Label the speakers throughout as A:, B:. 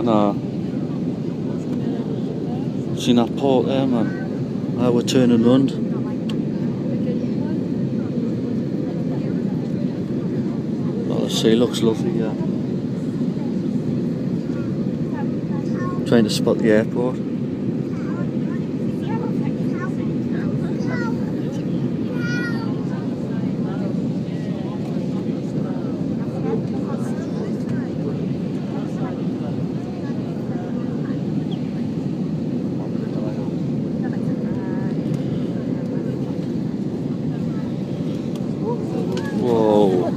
A: Oh no. See that port there, man? We're turning round. Oh, the sea looks lovely, yeah. Trying to spot the airport. Whoa.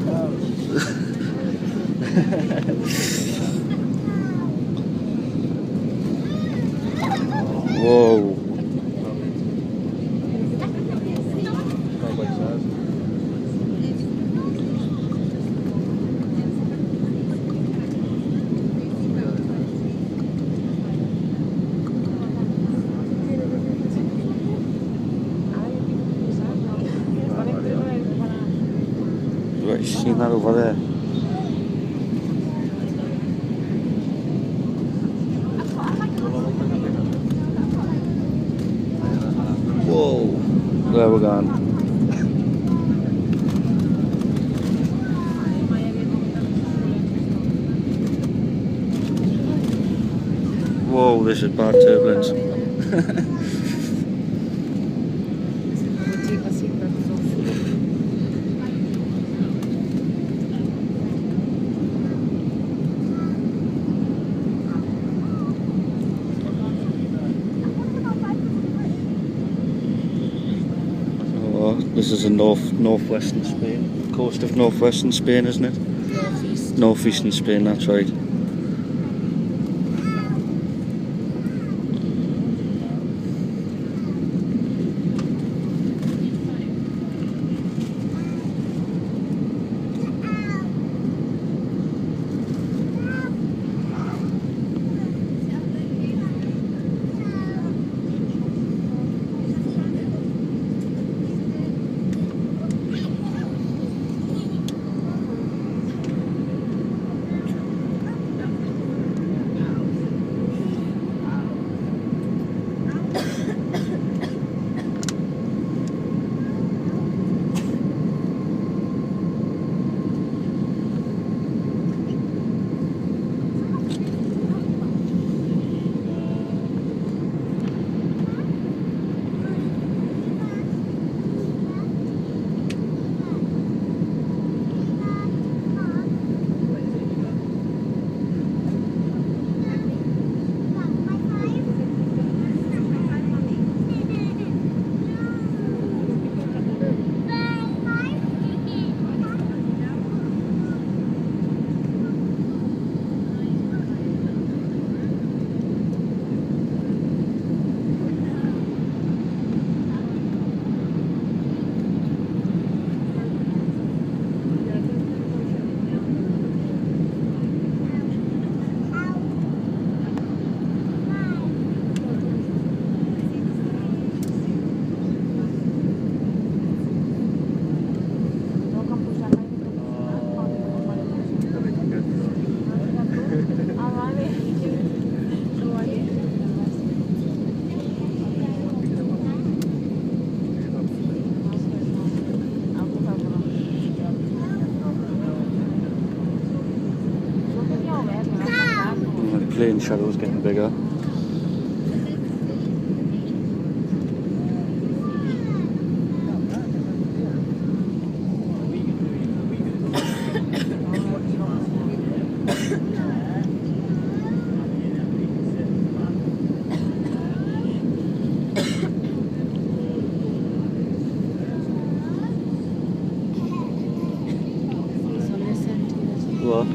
A: Whoa. Right, you seen that over there? Whoa, there we're going. Whoa, this is bad turbulence. This is a northwestern Spain, coast of northwestern Spain, isn't it?
B: Northeast.
A: Northeastern Spain, that's right. Plane shadow's getting bigger. What?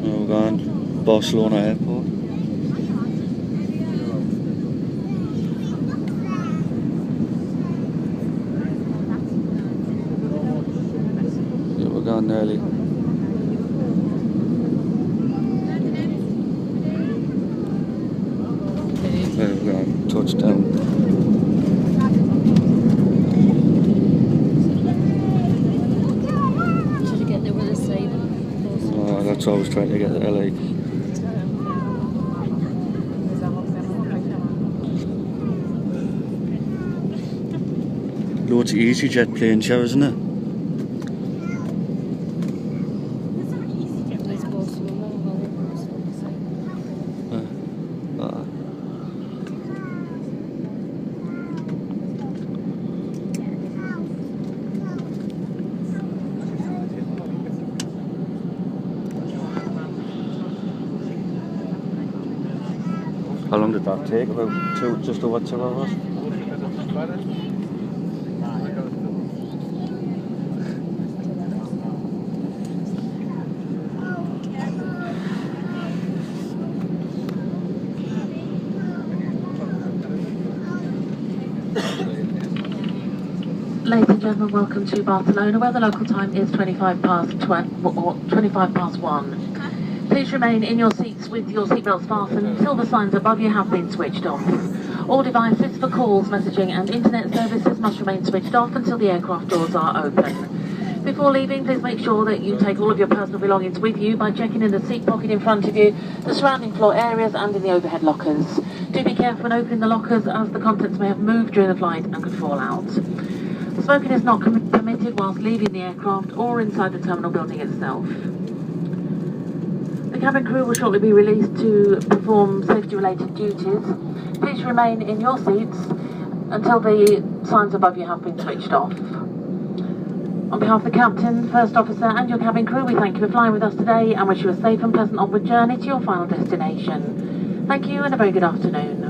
A: We're going Barcelona airport. Yeah, we're going nearly. There we go, touchdown. That's what I was trying to get at, like. Loads of EasyJet planes here, isn't it? How long did that take? About just over 2 hours?
B: Ladies and gentlemen, welcome to Barcelona, where the local time is 25 past 1. Please remain in your seats with your seatbelts fastened until the signs above you have been switched off. All devices for calls, messaging and internet services must remain switched off until the aircraft doors are open. Before leaving, please make sure that you take all of your personal belongings with you by checking in the seat pocket in front of you, the surrounding floor areas and in the overhead lockers. Do be careful when opening the lockers, as the contents may have moved during the flight and could fall out. Smoking is not permitted whilst leaving the aircraft or inside the terminal building itself. The cabin crew will shortly be released to perform safety-related duties. Please remain in your seats until the signs above you have been switched off. On behalf of the captain, first officer and your cabin crew, we thank you for flying with us today and wish you a safe and pleasant onward journey to your final destination. Thank you and a very good afternoon.